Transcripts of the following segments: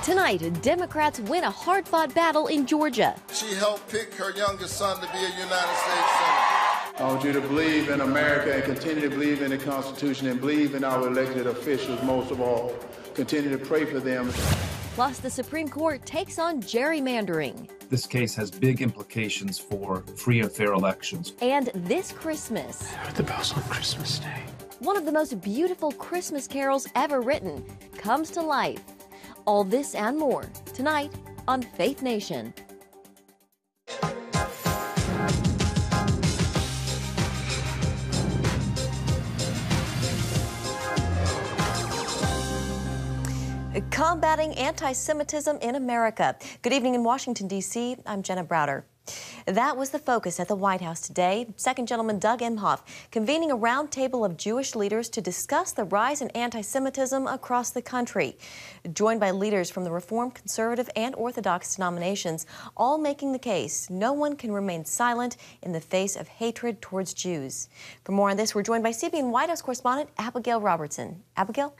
Tonight, Democrats win a hard-fought battle in Georgia. She helped pick her youngest son to be a United States Senator. I want you to believe in America and continue to believe in the Constitution and believe in our elected officials most of all. Continue to pray for them. Plus, the Supreme Court takes on gerrymandering. This case has big implications for free and fair elections. And this Christmas, I heard the bells on Christmas Day. one of the most beautiful Christmas carols ever written comes to life. All this and more tonight on Faith Nation. Combating anti-Semitism in America. Good evening in Washington, D.C. I'm Jenna Browder. That was the focus at the White House today. Second Gentleman Doug Emhoff convening a roundtable of Jewish leaders to discuss the rise in anti-Semitism across the country. Joined by leaders from the Reform, Conservative, and Orthodox denominations, all making the case no one can remain silent in the face of hatred towards Jews. For more on this, we're joined by CBN White House correspondent Abigail Robertson. Abigail?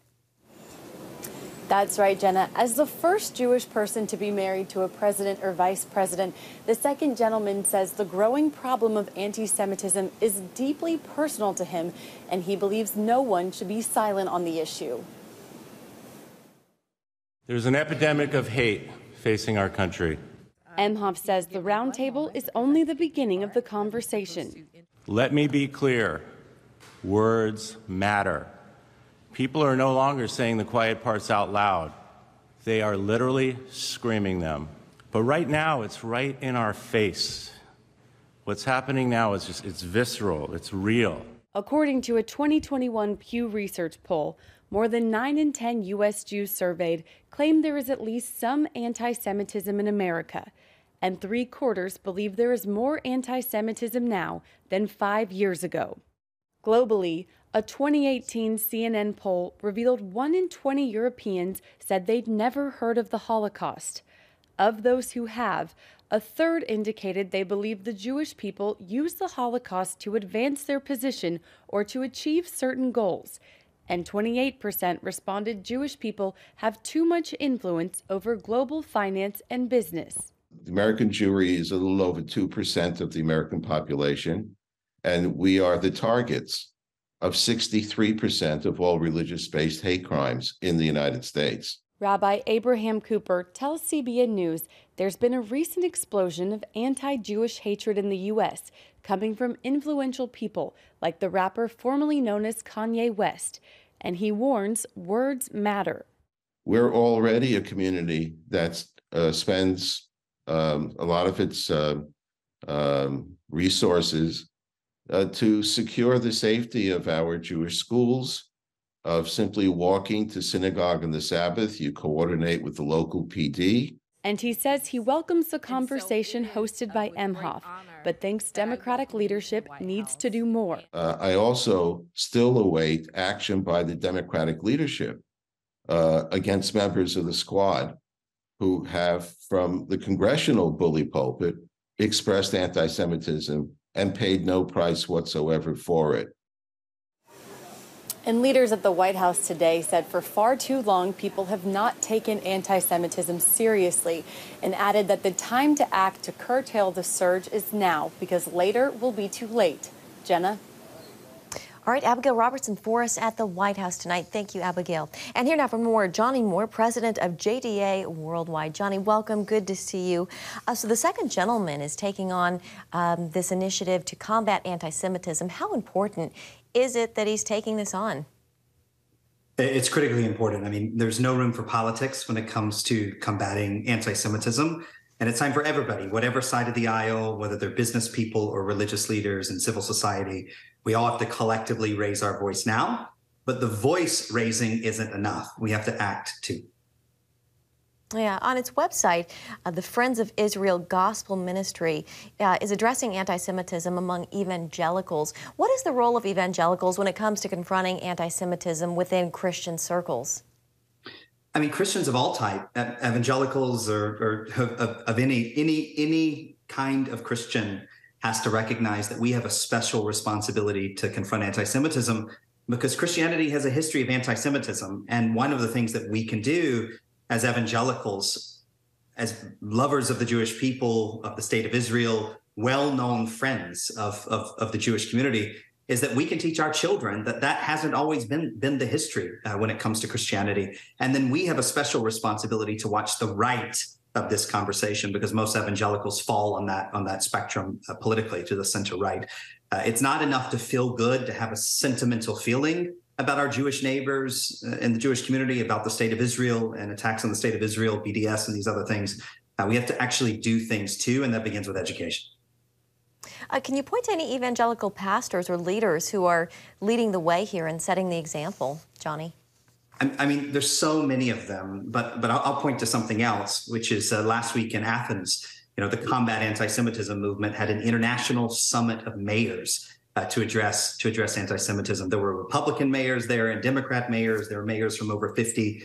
That's right, Jenna. As the first Jewish person to be married to a president or vice president, the second gentleman says the growing problem of anti-Semitism is deeply personal to him, and he believes no one should be silent on the issue. There's an epidemic of hate facing our country. Emhoff says the roundtable is only the beginning of the conversation. Let me be clear. Words matter. People are no longer saying the quiet parts out loud. They are literally screaming them. But right now, it's right in our face. What's happening now is it's visceral, it's real. According to a 2021 Pew Research poll, more than 9 in 10 U.S. Jews surveyed claim there is at least some anti-Semitism in America, and 3/4 believe there is more anti-Semitism now than 5 years ago. Globally, a 2018 CNN poll revealed 1 in 20 Europeans said they'd never heard of the Holocaust. Of those who have, a third indicated they believe the Jewish people used the Holocaust to advance their position or to achieve certain goals. And 28% responded Jewish people have too much influence over global finance and business. The American Jewry is a little over 2% of the American population, and we are the targets of 63% of all religious-based hate crimes in the United States. Rabbi Abraham Cooper tells CBN News there's been a recent explosion of anti-Jewish hatred in the U.S. coming from influential people like the rapper formerly known as Kanye West, and he warns words matter. We're already a community that spends a lot of its resources to secure the safety of our Jewish schools, of simply walking to synagogue on the Sabbath. You coordinate with the local PD. And he says he welcomes the conversation hosted by Emhoff, but thinks Democratic leadership needs to do more. I also still await action by the Democratic leadership against members of the squad who have, from the congressional bully pulpit, expressed anti-Semitism and paid no price whatsoever for it. And leaders at the White House today said for far too long, people have not taken anti-Semitism seriously, and added that the time to act to curtail the surge is now, because later will be too late. Jenna? All right, Abigail Robertson for us at the White House tonight. Thank you, Abigail. And here now for more, Johnny Moore, president of JDA Worldwide. Johnny, welcome. Good to see you. So the second gentleman is taking on this initiative to combat anti-Semitism. How important is it that he's taking this on? It's critically important. I mean, there's no room for politics when it comes to combating anti-Semitism. And it's time for everybody, whatever side of the aisle, whether they're business people or religious leaders in civil society, we all have to collectively raise our voice now. But the voice raising isn't enough. We have to act too. Yeah, on its website, the Friends of Israel Gospel Ministry is addressing anti-Semitism among evangelicals. What is the role of evangelicals when it comes to confronting anti-Semitism within Christian circles? I mean, Christians of all type, evangelicals or of any kind of Christian has to recognize that we have a special responsibility to confront anti-Semitism because Christianity has a history of anti-Semitism. And one of the things that we can do as evangelicals, as lovers of the Jewish people, of the state of Israel, well-known friends of the Jewish community, is that we can teach our children that that hasn't always been the history when it comes to Christianity. And then we have a special responsibility to watch the right of this conversation, because most evangelicals fall on that spectrum politically to the center right. It's not enough to feel good, to have a sentimental feeling about our Jewish neighbors and the Jewish community, about the state of Israel and attacks on the state of Israel, BDS and these other things. We have to actually do things too, and that begins with education. Can you point to any evangelical pastors or leaders who are leading the way here and setting the example, Johnny? I mean, there's so many of them, but I'll point to something else, which is last week in Athens, the Combat Anti-Semitism movement had an international summit of mayors to address anti-Semitism. There were Republican mayors there and Democrat mayors. There were mayors from over 50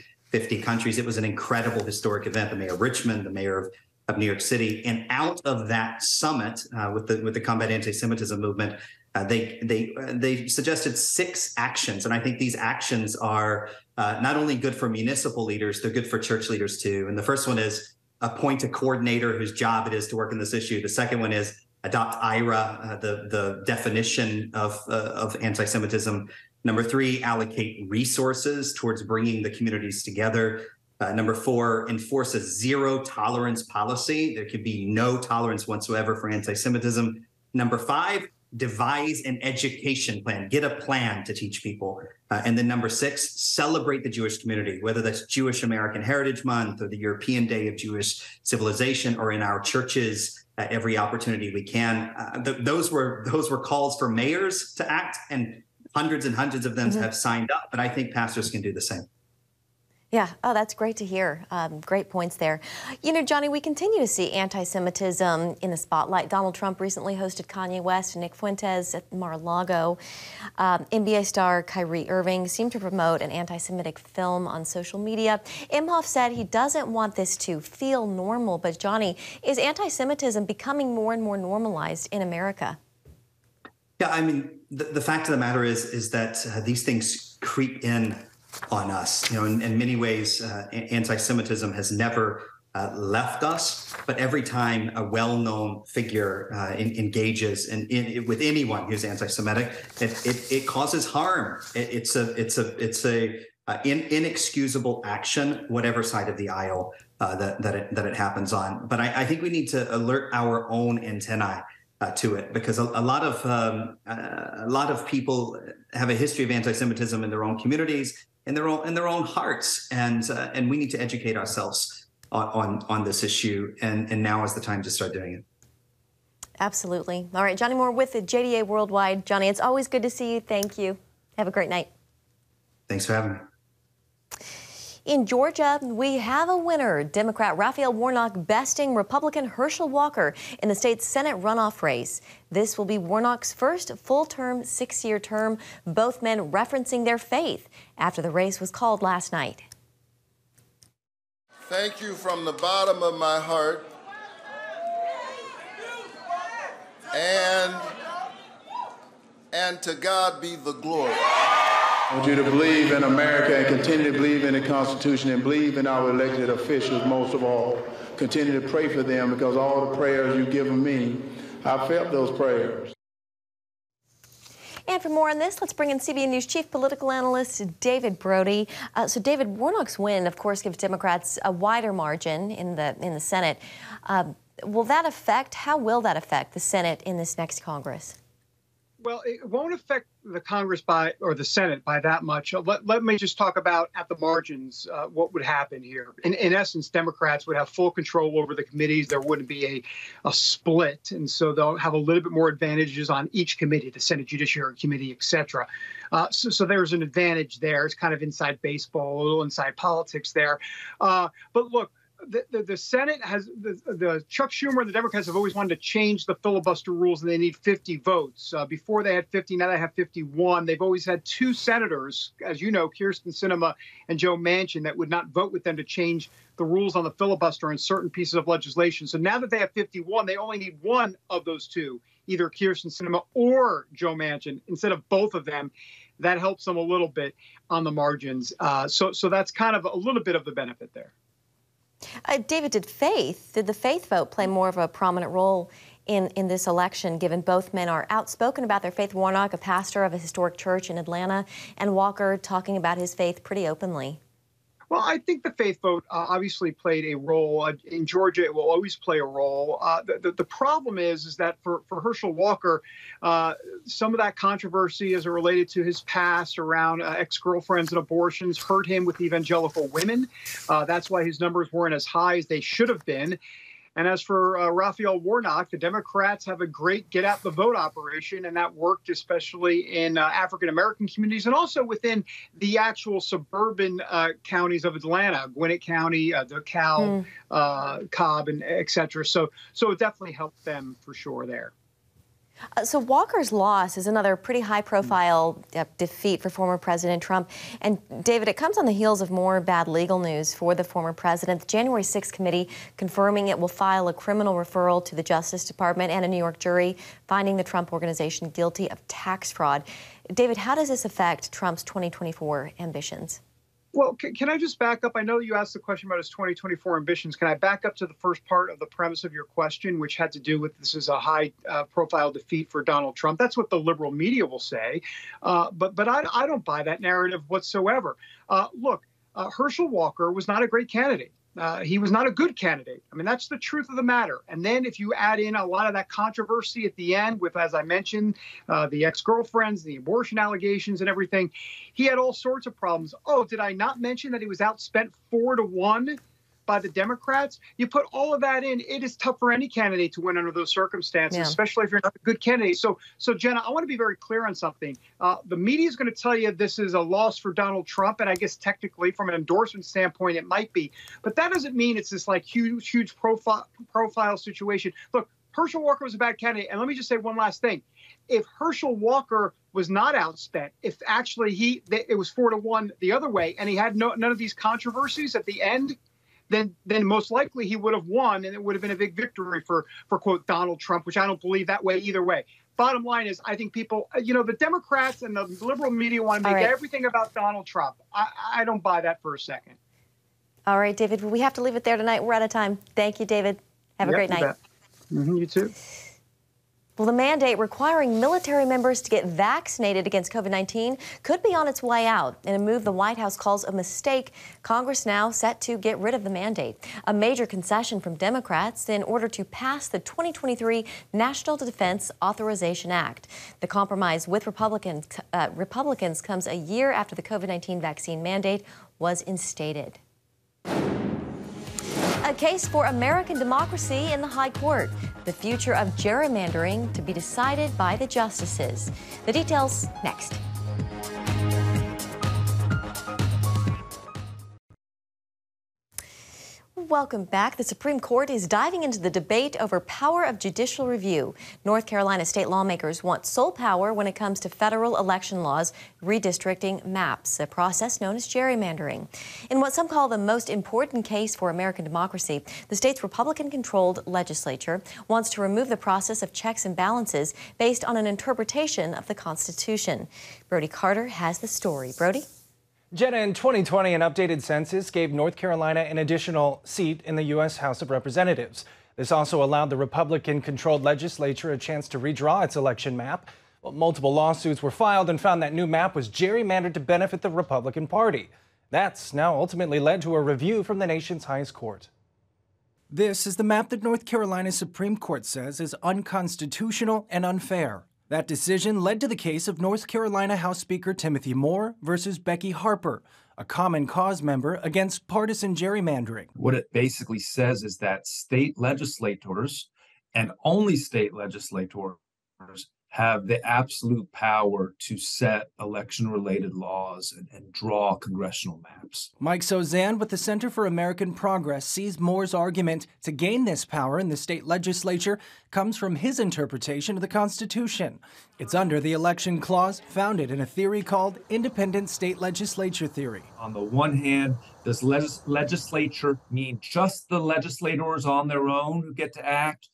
countries. It was an incredible historic event. The mayor of Richmond, the mayor of New York City, and out of that summit with the Combat Anti-Semitism movement, they suggested 6 actions, and I think these actions are not only good for municipal leaders, they're good for church leaders too. And the first one is appoint a coordinator whose job it is to work on this issue. The second one is adopt IRA, the definition of anti-Semitism. Number 3, allocate resources towards bringing the communities together. Number 4, enforce a zero tolerance policy. There could be no tolerance whatsoever for anti-Semitism. Number 5, devise an education plan, get a plan to teach people. And then number 6, celebrate the Jewish community, whether that's Jewish American Heritage Month or the European Day of Jewish Civilization, or in our churches every opportunity we can. Those were calls for mayors to act, and hundreds and hundreds of them have signed up, but I think pastors can do the same. Yeah, oh, that's great to hear. Great points there. Johnny, we continue to see anti-Semitism in the spotlight. Donald Trump recently hosted Kanye West and Nick Fuentes at Mar-a-Lago. NBA star Kyrie Irving seemed to promote an anti-Semitic film on social media. Imhoff said he doesn't want this to feel normal. But Johnny, is anti-Semitism becoming more and more normalized in America? Yeah, I mean, the fact of the matter is that these things creep in on us. In many ways, anti-Semitism has never left us, but every time a well-known figure engages with anyone who's anti-Semitic, it causes harm. It's a inexcusable action, whatever side of the aisle that it happens on. But I think we need to alert our own antennae to it, because a lot of people have a history of anti-Semitism in their own communities, in their own hearts, and we need to educate ourselves on this issue, and now is the time to start doing it. Absolutely. All right, Johnny Moore with the JDA Worldwide. Johnny, it's always good to see you. Thank you. Have a great night. Thanks for having me. In Georgia, we have a winner. Democrat Raphael Warnock besting Republican Herschel Walker in the state's Senate runoff race. This will be Warnock's first full-term 6-year term, both men referencing their faith after the race was called last night. Thank you from the bottom of my heart. And to God be the glory. I want you to believe in America and continue to believe in the Constitution and believe in our elected officials most of all. Continue to pray for them, because all the prayers you've given me, I felt those prayers. And for more on this, let's bring in CBN News Chief Political Analyst David Brody. So David, Warnock's win, of course, gives Democrats a wider margin in the Senate. How will that affect the Senate in this next Congress? Well, it won't affect the Congress or the Senate by that much. Let me just talk about at the margins what would happen here. In essence, Democrats would have full control over the committees. There wouldn't be a split. And so they'll have a little bit more advantages on each committee, the Senate Judiciary Committee, et cetera. So there's an advantage there. It's kind of inside baseball, a little inside politics there. But look, the Senate has the Chuck Schumer and the Democrats have always wanted to change the filibuster rules, and they need 50 votes. Before they had 50, now they have 51. They've always had 2 senators, as you know, Kyrsten Sinema and Joe Manchin, that would not vote with them to change the rules on the filibuster on certain pieces of legislation. So now that they have 51, they only need one of those 2, either Kyrsten Sinema or Joe Manchin, instead of both of them. That helps them a little bit on the margins. So that's kind of a little bit of the benefit there. David, did the faith vote play more of a prominent role in this election, given both men are outspoken about their faith? Warnock, a pastor of a historic church in Atlanta, and Walker talking about his faith pretty openly. Well, I think the faith vote obviously played a role. In Georgia, it will always play a role. The problem is that for Herschel Walker, some of that controversy as it related to his past around ex-girlfriends and abortions hurt him with evangelical women. That's why his numbers weren't as high as they should have been. And as for Raphael Warnock, the Democrats have a great get-out-the-vote operation, and that worked especially in African-American communities and also within the actual suburban counties of Atlanta, Gwinnett County, DeKalb, Cobb, and et cetera. So it definitely helped them for sure there. So Walker's loss is another pretty high-profile defeat for former President Trump. And, David, it comes on the heels of more bad legal news for the former president. The January 6th committee confirming it will file a criminal referral to the Justice Department and a New York jury finding the Trump Organization guilty of tax fraud. David, how does this affect Trump's 2024 ambitions? Well, can I just back up? I know you asked the question about his 2024 ambitions. Can I back up to the first part of the premise of your question, which had to do with this is a high-profile defeat for Donald Trump? That's what the liberal media will say. But I don't buy that narrative whatsoever. Look, Herschel Walker was not a great candidate. He was not a good candidate. I mean, that's the truth of the matter. And then if you add in a lot of that controversy at the end with, as I mentioned, the ex-girlfriends, the abortion allegations and everything, he had all sorts of problems. Oh, did I not mention that he was outspent 4-1 by the Democrats? You put all of that in, it is tough for any candidate to win under those circumstances, especially if you're not a good candidate. So Jenna, I want to be very clear on something. The media is going to tell you this is a loss for Donald Trump, and I guess technically from an endorsement standpoint, it might be. But that doesn't mean it's this like huge profile situation. Look, Herschel Walker was a bad candidate. And let me just say one last thing. If Herschel Walker was not outspent, if actually it was 4-1 the other way, and he had none of these controversies at the end, then most likely he would have won, and it would have been a big victory for quote, Donald Trump, which I don't believe that way either way. Bottom line is, I think people, the Democrats and the liberal media want to make everything about Donald Trump. I don't buy that for a second. All right, David, we have to leave it there tonight. We're out of time. Thank you, David. Have a great night. You too. Well, the mandate requiring military members to get vaccinated against COVID-19 could be on its way out. In a move the White House calls a mistake, Congress now set to get rid of the mandate. A major concession from Democrats in order to pass the 2023 National Defense Authorization Act. The compromise with Republicans comes a year after the COVID-19 vaccine mandate was instated. A case for American democracy in the High Court. The future of gerrymandering to be decided by the justices. The details next. Welcome back. The Supreme Court is diving into the debate over power of judicial review. North Carolina state lawmakers want sole power when it comes to federal election laws, redistricting maps, a process known as gerrymandering. In what some call the most important case for American democracy, the state's Republican-controlled legislature wants to remove the process of checks and balances based on an interpretation of the Constitution. Brody Carter has the story. Brody? Jenna, in 2020, an updated census gave North Carolina an additional seat in the U.S. House of Representatives. This also allowed the Republican-controlled legislature a chance to redraw its election map. Well, multiple lawsuits were filed and found that new map was gerrymandered to benefit the Republican Party. That's now ultimately led to a review from the nation's highest court. This is the map that North Carolina's Supreme Court says is unconstitutional and unfair. That decision led to the case of North Carolina House Speaker Timothy Moore versus Becky Harper, a Common Cause member against partisan gerrymandering. What it basically says is that state legislators, and only state legislators, have the absolute power to set election-related laws and draw congressional maps. Mike Sozan with the Center for American Progress sees Moore's argument to gain this power in the state legislature comes from his interpretation of the Constitution. It's under the election clause founded in a theory called independent state legislature theory. On the one hand, does legislature mean just the legislators on their own who get to act?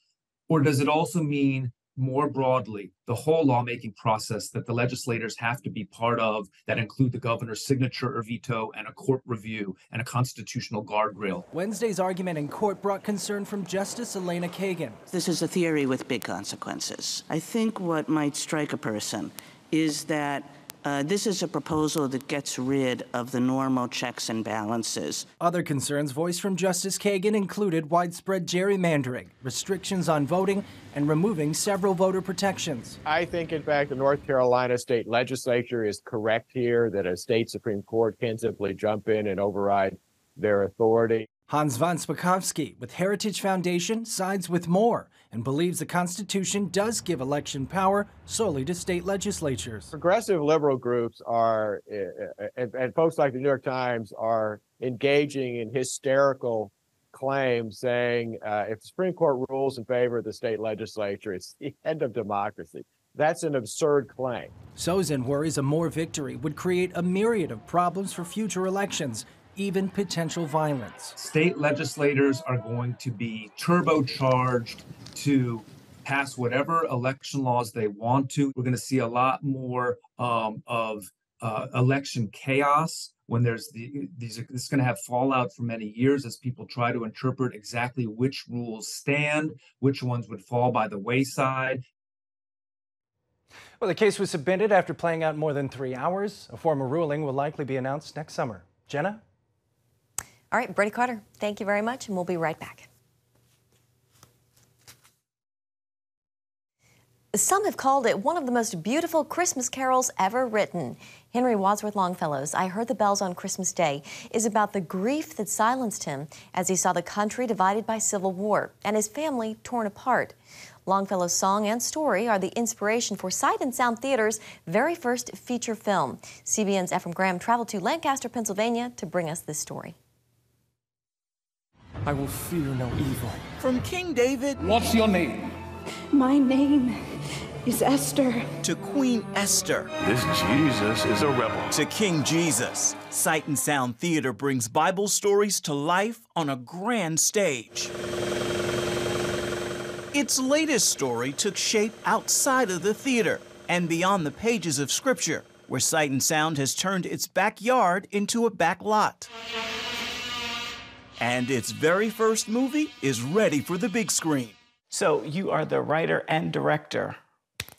Or does it also mean more broadly, the whole lawmaking process that the legislators have to be part of, that include the governor's signature or veto and a court review and a constitutional guardrail. Wednesday's argument in court brought concern from Justice Elena Kagan. This is a theory with big consequences. I think what might strike a person is that this is a proposal that gets rid of the normal checks and balances. Other concerns voiced from Justice Kagan included widespread gerrymandering, restrictions on voting, and removing several voter protections. I think, in fact, the North Carolina state legislature is correct here, that a state Supreme Court can simply jump in and override their authority. Hans von Spakovsky with Heritage Foundation sides with Moore and believes the Constitution does give election power solely to state legislatures. Progressive liberal groups are, and folks like the New York Times, are engaging in hysterical claims saying if the Supreme Court rules in favor of the state legislature, it's the end of democracy. That's an absurd claim. Sozin worries a Moore victory would create a myriad of problems for future elections, even potential violence. State legislators are going to be turbocharged to pass whatever election laws they want to. We're going to see a lot more of election chaos when there's this is going to have fallout for many years as people try to interpret exactly which rules stand, which ones would fall by the wayside. Well, the case was submitted after playing out more than 3 hours. A formal ruling will likely be announced next summer. Jenna? All right, Brady Carter, thank you very much, and we'll be right back. Some have called it one of the most beautiful Christmas carols ever written. Henry Wadsworth Longfellow's I Heard the Bells on Christmas Day is about the grief that silenced him as he saw the country divided by civil war and his family torn apart. Longfellow's song and story are the inspiration for Sight and Sound Theater's very first feature film. CBN's Ephraim Graham traveled to Lancaster, Pennsylvania to bring us this story. I will fear no evil. From King David, What's your name? My name is Esther. To Queen Esther. This Jesus is a rebel. To King Jesus, Sight and Sound Theater brings Bible stories to life on a grand stage. Its latest story took shape outside of the theater and beyond the pages of Scripture, where Sight and Sound has turned its backyard into a back lot. And its very first movie is ready for the big screen. So you are the writer and director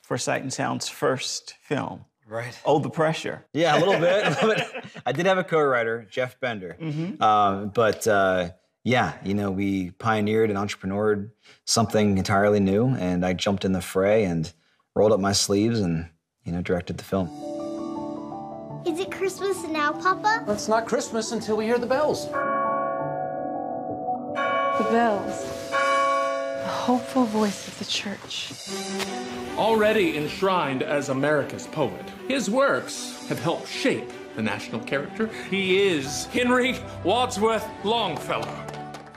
for Sight and Sound's first film. Right. Oh, the pressure. Yeah, a little bit. I did have a co-writer, Jeff Bender. Yeah, you know, we pioneered and entrepreneured something entirely new, and I jumped in the fray and rolled up my sleeves and, you know, directed the film. Is it Christmas now, Papa? It's not Christmas until we hear the bells. The bells. The hopeful voice of the church. Already enshrined as America's poet, his works have helped shape the national character. He is Henry Wadsworth Longfellow.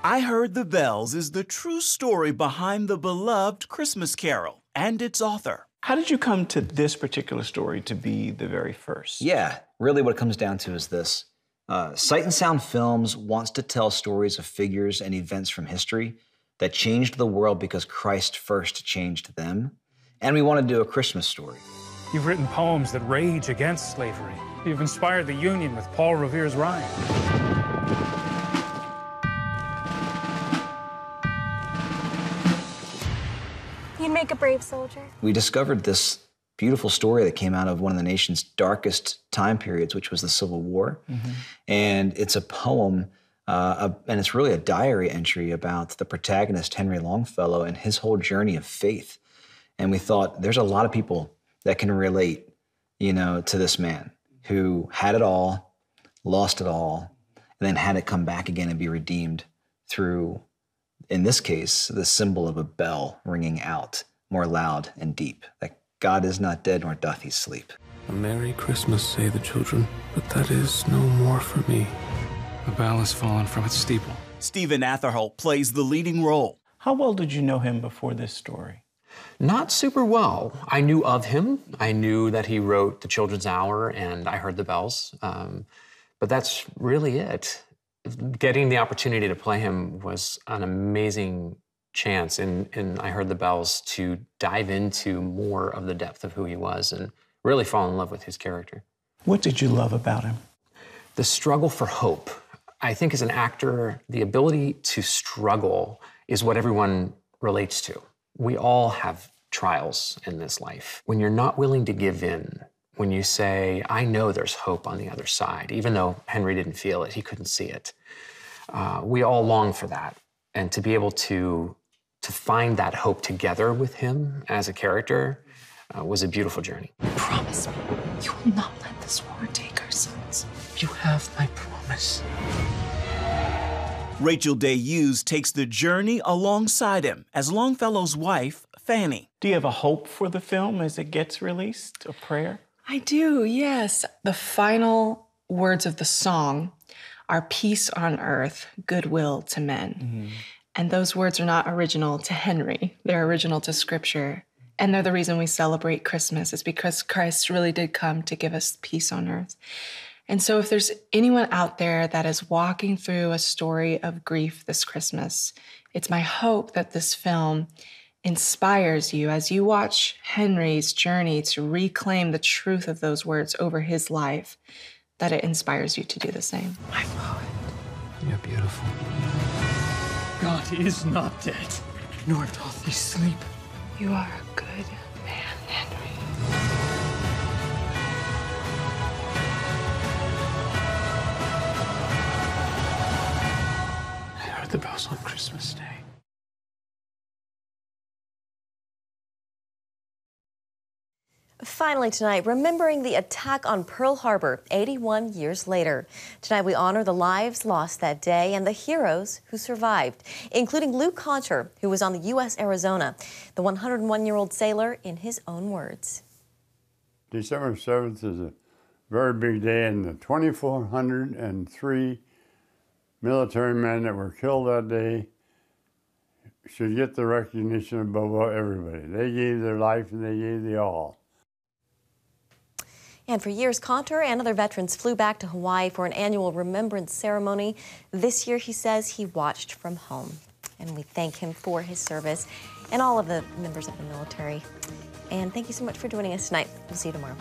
I Heard the Bells is the true story behind the beloved Christmas Carol and its author. How did you come to this particular story to be the very first? Yeah, really what it comes down to is this. Sight and Sound Films wants to tell stories of figures and events from history that changed the world because Christ first changed them. And we want to do a Christmas story. You've written poems that rage against slavery. You've inspired the Union with Paul Revere's rhyme. You'd make a brave soldier. We discovered this beautiful story that came out of one of the nation's darkest time periods, which was the Civil War. And it's a poem, and it's really a diary entry about the protagonist, Henry Longfellow, and his whole journey of faith. And we thought, there's a lot of people that can relate, you know, to this man who had it all, lost it all, and then had it come back again and be redeemed through, in this case, the symbol of a bell ringing out more loud and deep, that God is not dead, nor doth he sleep. A Merry Christmas, say the children, but that is no more for me. The bell has fallen from its steeple. Stephen Atherholt plays the leading role. How well did you know him before this story? Not super well. I knew of him. I knew that he wrote The Children's Hour and I Heard the Bells. But that's really it. Getting the opportunity to play him was an amazing chance in I Heard the Bells to dive into more of the depth of who he was and really fall in love with his character. What did you love about him? The struggle for hope. I think as an actor, the ability to struggle is what everyone relates to. We all have trials in this life. When you're not willing to give in, when you say, I know there's hope on the other side, even though Henry didn't feel it, he couldn't see it. We all long for that. And to be able to find that hope together with him as a character was a beautiful journey. Promise me you will not let this war take our sons. You have my promise. Rachel Day Hughes takes the journey alongside him as Longfellow's wife, Fanny. Do you have a hope for the film as it gets released, a prayer? I do, yes. The final words of the song are peace on earth, goodwill to men. Mm-hmm. And those words are not original to Henry. They're original to Scripture. And they're the reason we celebrate Christmas, is because Christ really did come to give us peace on earth. And so if there's anyone out there that is walking through a story of grief this Christmas, it's my hope that this film inspires you as you watch Henry's journey to reclaim the truth of those words over his life, that it inspires you to do the same. My poet, you're beautiful. God is not dead, nor doth he sleep. You are a good man, Henry. I heard the bells on Christmas Day. Finally tonight, remembering the attack on Pearl Harbor 81 years later. Tonight we honor the lives lost that day and the heroes who survived, including Luke Conter, who was on the U.S. Arizona, the 101-year-old sailor in his own words. December 7th is a very big day, and the 2,403 military men that were killed that day should get the recognition above everybody. They gave their life and they gave the all. And for years, Conter and other veterans flew back to Hawaii for an annual remembrance ceremony. This year, he says he watched from home. And we thank him for his service and all of the members of the military. And thank you so much for joining us tonight. We'll see you tomorrow.